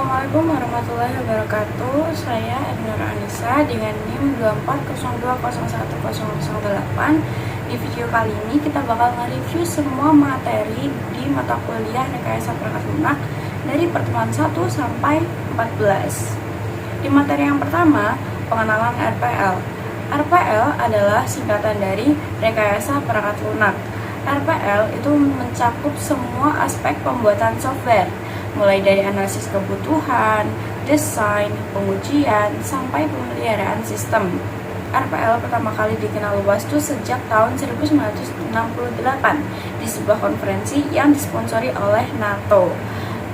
Assalamualaikum warahmatullahi wabarakatuh. Saya Ednur Anissa dengan NIM 2402010008. Di video kali ini kita bakal nge-review semua materi di mata kuliah Rekayasa Perangkat Lunak dari pertemuan 1 sampai 14. Di materi yang pertama, pengenalan RPL. RPL adalah singkatan dari Rekayasa Perangkat Lunak. RPL itu mencakup semua aspek pembuatan software, mulai dari analisis kebutuhan, desain, pengujian, sampai pemeliharaan sistem. RPL pertama kali dikenal luas itu sejak tahun 1968 di sebuah konferensi yang disponsori oleh NATO.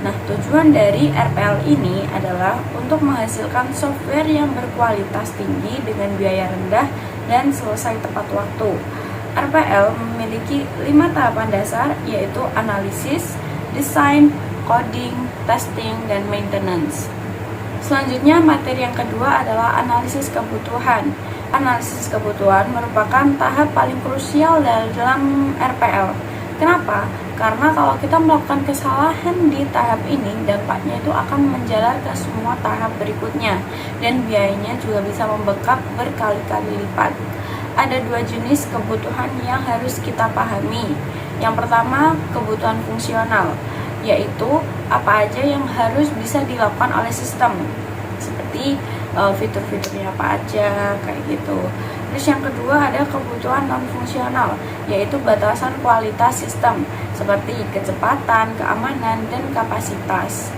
Nah, tujuan dari RPL ini adalah untuk menghasilkan software yang berkualitas tinggi dengan biaya rendah dan selesai tepat waktu. RPL memiliki 5 tahapan dasar, yaitu analisis, desain, coding, testing, dan maintenance. Selanjutnya, materi yang kedua adalah analisis kebutuhan. Analisis kebutuhan merupakan tahap paling krusial dalam RPL. Kenapa? Karena kalau kita melakukan kesalahan di tahap ini, dampaknya itu akan menjalar ke semua tahap berikutnya, dan biayanya juga bisa membengkak berkali-kali lipat. Ada 2 jenis kebutuhan yang harus kita pahami. Yang pertama, kebutuhan fungsional, yaitu apa aja yang harus bisa dilakukan oleh sistem, seperti fitur-fiturnya apa aja, kayak gitu. Terus yang kedua ada kebutuhan non-fungsional, yaitu batasan kualitas sistem, seperti kecepatan, keamanan, dan kapasitas.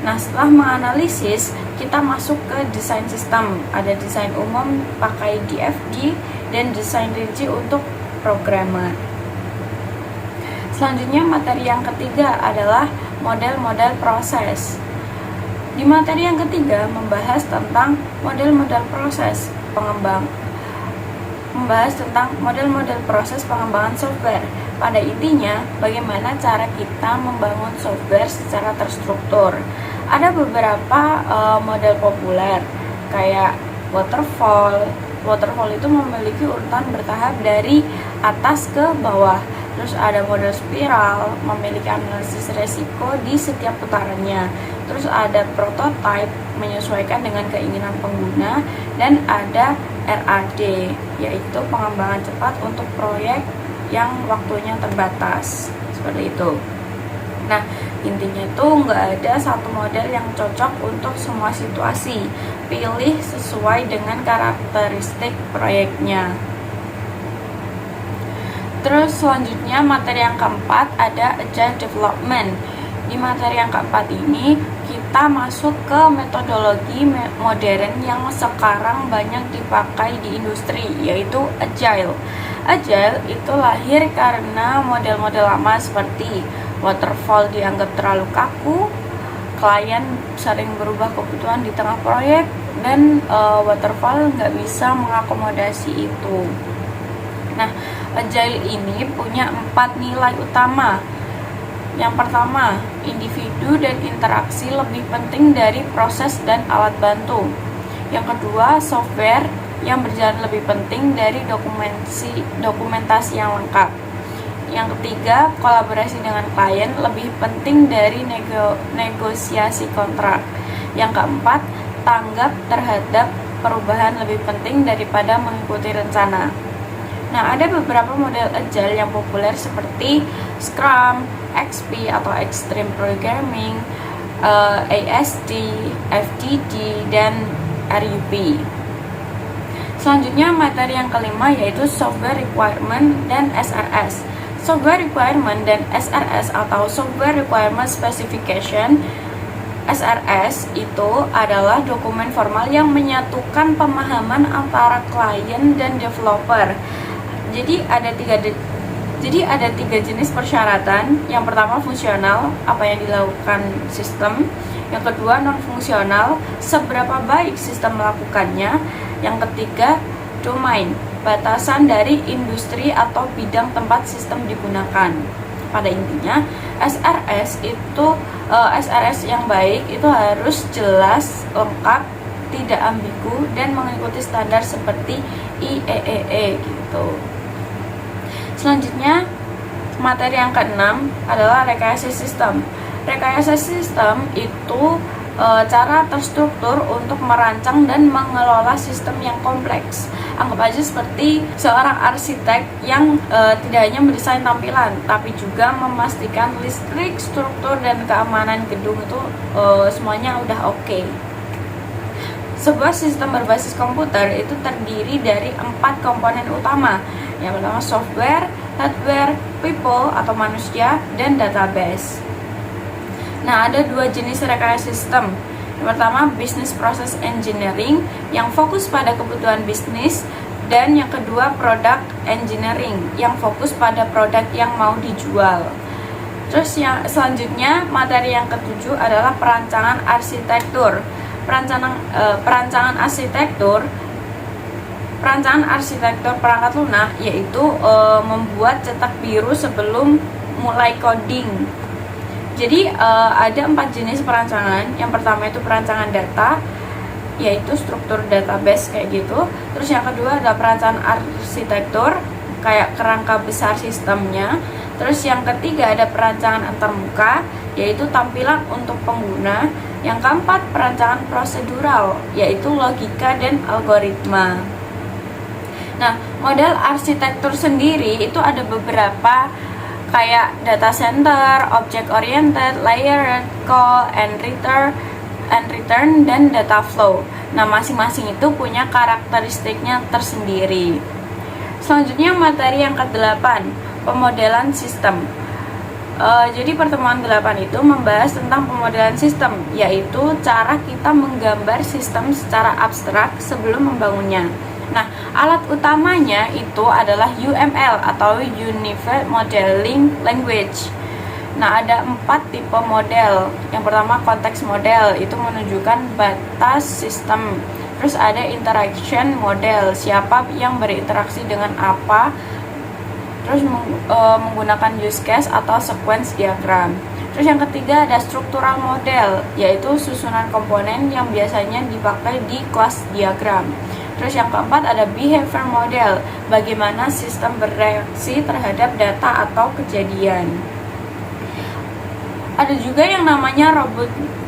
Nah, setelah menganalisis, kita masuk ke desain sistem. Ada desain umum pakai DFG dan desain rinci untuk programmer. Selanjutnya, materi yang ketiga adalah model-model proses. Di materi yang ketiga membahas tentang model-model proses pengembangan software. Pada intinya, bagaimana cara kita membangun software secara terstruktur. Ada beberapa model populer kayak waterfall. Waterfall itu memiliki urutan bertahap dari atas ke bawah. Terus ada model spiral, memiliki analisis resiko di setiap putarannya. Terus ada prototype, menyesuaikan dengan keinginan pengguna. Dan ada RAD, yaitu pengembangan cepat untuk proyek yang waktunya terbatas. Seperti itu. Nah, intinya tuh nggak ada satu model yang cocok untuk semua situasi. Pilih sesuai dengan karakteristik proyeknya. Terus selanjutnya materi yang keempat ada Agile Development. Di materi yang keempat ini kita masuk ke metodologi modern yang sekarang banyak dipakai di industri, yaitu Agile. Agile itu lahir karena model-model lama seperti waterfall dianggap terlalu kaku, klien sering berubah kebutuhan di tengah proyek, dan waterfall nggak bisa mengakomodasi itu. Nah, Agile ini punya 4 nilai utama. Yang pertama, individu dan interaksi lebih penting dari proses dan alat bantu. Yang kedua, software yang berjalan lebih penting dari dokumentasi yang lengkap. Yang ketiga, kolaborasi dengan klien lebih penting dari negosiasi kontrak. Yang keempat, tanggap terhadap perubahan lebih penting daripada mengikuti rencana. Nah, ada beberapa model Agile yang populer seperti Scrum, XP atau Extreme Programming, ASD, FDD, dan RUP. Selanjutnya materi yang kelima yaitu Software Requirement dan SRS. Software Requirement dan SRS atau Software Requirement Specification, SRS itu adalah dokumen formal yang menyatukan pemahaman antara klien dan developer. Jadi ada tiga jenis persyaratan. Yang pertama fungsional, apa yang dilakukan sistem. Yang kedua non fungsional, seberapa baik sistem melakukannya. Yang ketiga domain, batasan dari industri atau bidang tempat sistem digunakan. Pada intinya SRS yang baik itu harus jelas, lengkap, tidak ambigu, dan mengikuti standar seperti IEEE gitu. Selanjutnya, materi yang keenam adalah rekayasa sistem. Rekayasa sistem itu cara terstruktur untuk merancang dan mengelola sistem yang kompleks. Anggap aja seperti seorang arsitek yang tidak hanya mendesain tampilan, tapi juga memastikan listrik, struktur, dan keamanan gedung itu semuanya udah oke. Sebuah sistem berbasis komputer itu terdiri dari 4 komponen utama. Yang pertama software, hardware, people atau manusia, dan database. Nah, ada 2 jenis rekayasa sistem. Yang pertama business process engineering yang fokus pada kebutuhan bisnis, dan yang kedua product engineering yang fokus pada produk yang mau dijual. Terus yang selanjutnya materi yang ketujuh adalah perancangan arsitektur. Perancangan arsitektur perangkat lunak yaitu membuat cetak biru sebelum mulai coding. Jadi ada 4 jenis perancangan. Yang pertama itu perancangan data, yaitu struktur database kayak gitu. Terus yang kedua adalah perancangan arsitektur, kayak kerangka besar sistemnya. Terus yang ketiga ada perancangan antarmuka, yaitu tampilan untuk pengguna. Yang keempat perancangan prosedural, yaitu logika dan algoritma. Nah, model arsitektur sendiri itu ada beberapa, kayak data center, object oriented, layered, call and return, dan data flow. Nah, masing-masing itu punya karakteristiknya tersendiri. Selanjutnya materi yang ke-8, pemodelan sistem. Jadi pertemuan 8 itu membahas tentang pemodelan sistem, yaitu cara kita menggambar sistem secara abstrak sebelum membangunnya. Nah, alat utamanya itu adalah UML atau Unified Modeling Language. Nah, ada 4 tipe model. Yang pertama konteks model, itu menunjukkan batas sistem. Terus ada interaction model, siapa yang berinteraksi dengan apa. Terus menggunakan use case atau sequence diagram. Terus yang ketiga ada structural model, yaitu susunan komponen yang biasanya dipakai di class diagram. Terus yang keempat ada behavior model, bagaimana sistem bereaksi terhadap data atau kejadian. Ada juga yang namanya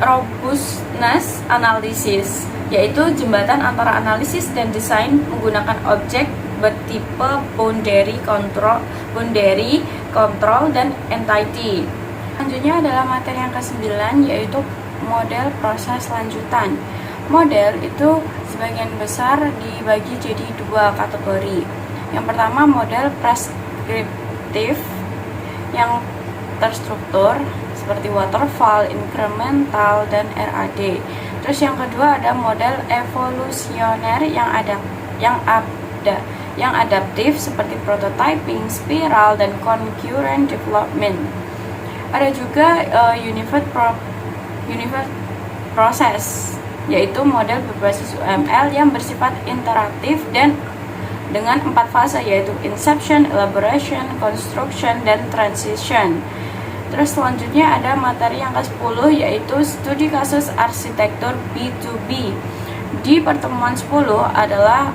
robustness analysis, yaitu jembatan antara analisis dan desain menggunakan objek bertipe boundary control dan entity. Selanjutnya adalah materi yang ke-9, yaitu model proses lanjutan. Model itu sebagian besar dibagi jadi 2 kategori. Yang pertama model preskriptif yang terstruktur seperti waterfall, incremental, dan RAD. Terus yang kedua ada model evolusioner yang adaptif seperti prototyping, spiral, dan concurrent development. Ada juga unified process, yaitu model berbasis UML yang bersifat interaktif dan dengan 4 fase, yaitu inception, elaboration, construction, dan transition. Terus selanjutnya ada materi yang ke-10, yaitu studi kasus arsitektur B2B. Di pertemuan 10 adalah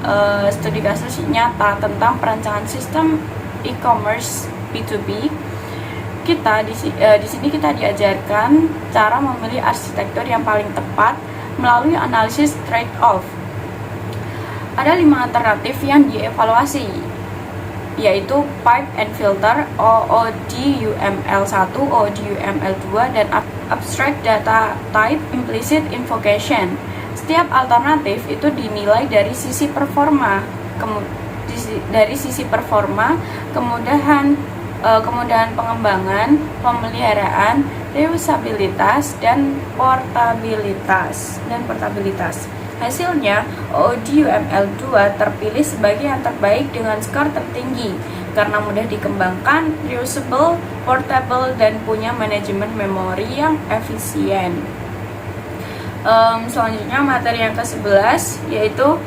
studi kasus nyata tentang perancangan sistem e-commerce B2B. Di sini kita diajarkan cara memilih arsitektur yang paling tepat melalui analisis trade-off. Ada 5 alternatif yang dievaluasi, yaitu pipe and filter, OODUML1, OODUML2, dan abstract data type, implicit invocation. Setiap alternatif itu dinilai dari sisi performa, kemudahan pengembangan, pemeliharaan, reusabilitas, dan portabilitas. Hasilnya, OODUML2 terpilih sebagai yang terbaik dengan skor tertinggi karena mudah dikembangkan, reusable, portable, dan punya manajemen memori yang efisien. Selanjutnya materi yang ke-11, yaitu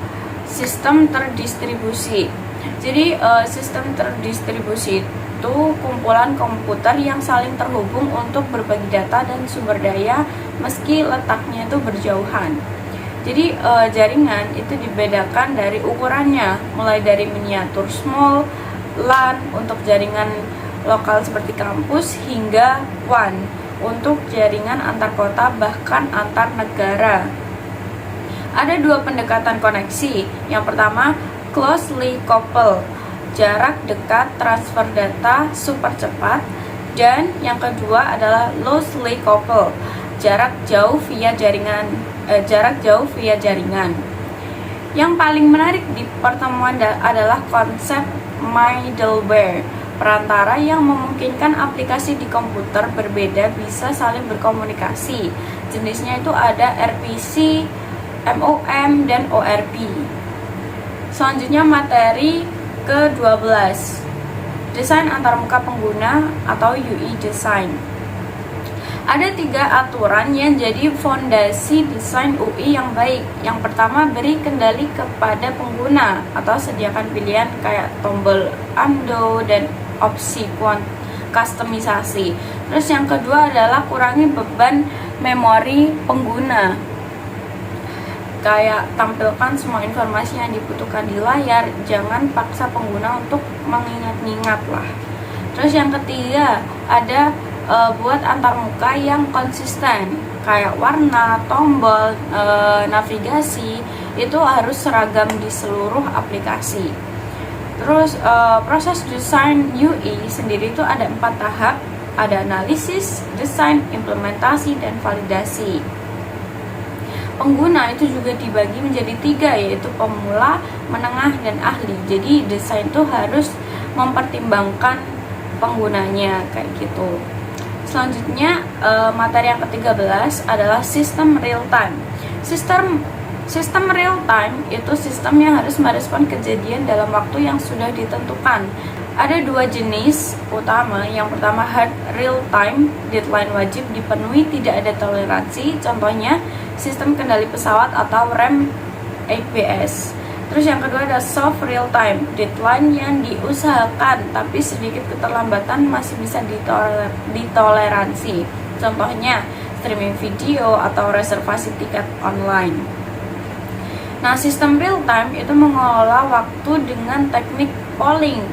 sistem terdistribusi. Jadi sistem terdistribusi itu kumpulan komputer yang saling terhubung untuk berbagi data dan sumber daya meski letaknya itu berjauhan. Jadi jaringan itu dibedakan dari ukurannya, mulai dari miniatur small, LAN untuk jaringan lokal seperti kampus, hingga WAN untuk jaringan antar kota bahkan antar negara. Ada dua pendekatan koneksi. Yang pertama, closely coupled, jarak dekat transfer data super cepat, dan yang kedua adalah loosely coupled, jarak jauh via jaringan. Yang paling menarik di pertemuan adalah konsep middleware, perantara yang memungkinkan aplikasi di komputer berbeda bisa saling berkomunikasi. Jenisnya itu ada RPC, MOM, dan ORP. Selanjutnya materi ke-12, desain antarmuka pengguna atau UI design. Ada 3 aturan yang jadi fondasi desain UI yang baik. Yang pertama, beri kendali kepada pengguna atau sediakan pilihan kayak tombol undo dan opsi kustomisasi. Terus yang kedua adalah kurangi beban memori pengguna, kayak tampilkan semua informasi yang dibutuhkan di layar, jangan paksa pengguna untuk mengingat-ingat lah. Terus yang ketiga ada buat antarmuka yang konsisten, kayak warna, tombol, navigasi itu harus seragam di seluruh aplikasi. Terus proses desain UI sendiri itu ada 4 tahap, ada analisis, desain, implementasi, dan validasi. Pengguna itu juga dibagi menjadi 3, yaitu pemula, menengah, dan ahli. Jadi desain itu harus mempertimbangkan penggunanya kayak gitu. Selanjutnya materi yang ke-13 adalah sistem real time. Sistem real time itu sistem yang harus merespon kejadian dalam waktu yang sudah ditentukan. Ada 2 jenis utama. Yang pertama hard real time, deadline wajib dipenuhi, tidak ada toleransi. Contohnya sistem kendali pesawat atau rem ABS. Terus yang kedua ada soft real time, deadline yang diusahakan tapi sedikit keterlambatan masih bisa ditoleransi. Contohnya streaming video atau reservasi tiket online. Nah, sistem real time itu mengelola waktu dengan teknik polling,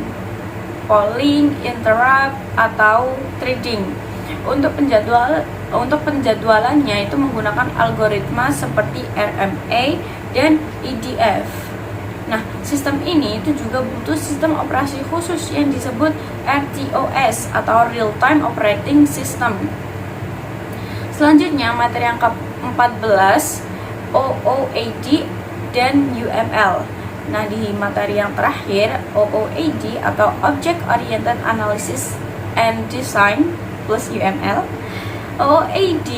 interrupt, atau threading. Untuk penjadwalannya itu menggunakan algoritma seperti RMA dan EDF. Nah, sistem ini itu juga butuh sistem operasi khusus yang disebut RTOS atau Real Time Operating System. Selanjutnya materi yang ke-14 OOAD dan UML. Nah, di materi yang terakhir OOAD atau Object Oriented Analysis and Design plus UML. OOAD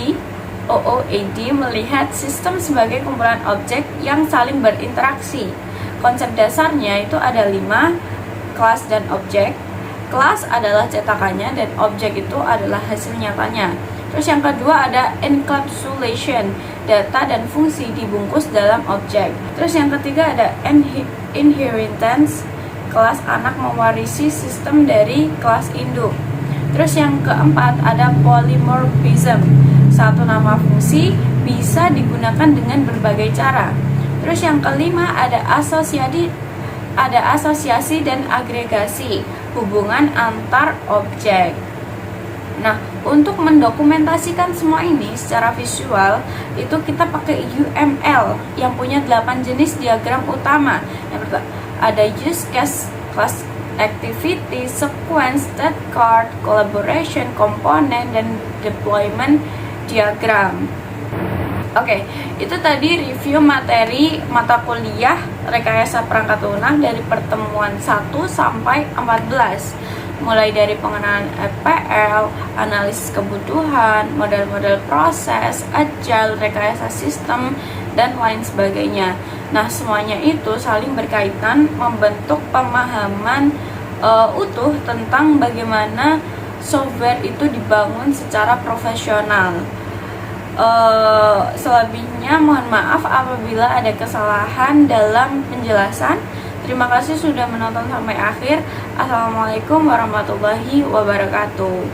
melihat sistem sebagai kumpulan objek yang saling berinteraksi. Konsep dasarnya itu ada 5, kelas dan objek. Kelas adalah cetakannya dan objek itu adalah hasil nyatanya. Terus yang kedua ada encapsulation, data dan fungsi dibungkus dalam objek. Terus yang ketiga ada inheritance, kelas anak mewarisi sistem dari kelas induk. Terus yang keempat ada polymorphism, satu nama fungsi bisa digunakan dengan berbagai cara. Terus yang kelima ada asosiasi dan agregasi, hubungan antar objek. Nah, untuk mendokumentasikan semua ini secara visual itu kita pakai UML yang punya 8 jenis diagram utama. Yang pertama ada use case, class activity, sequence, state card, collaboration, komponen, dan deployment diagram. Oke, itu tadi review materi mata kuliah rekayasa perangkat lunak dari pertemuan 1 sampai 14. Mulai dari pengenalan FPL, analisis kebutuhan, model-model proses, agile, rekayasa sistem, dan lain sebagainya. Nah, semuanya itu saling berkaitan membentuk pemahaman utuh tentang bagaimana software itu dibangun secara profesional. Selebihnya mohon maaf apabila ada kesalahan dalam penjelasan. Terima kasih sudah menonton sampai akhir. Assalamualaikum warahmatullahi wabarakatuh.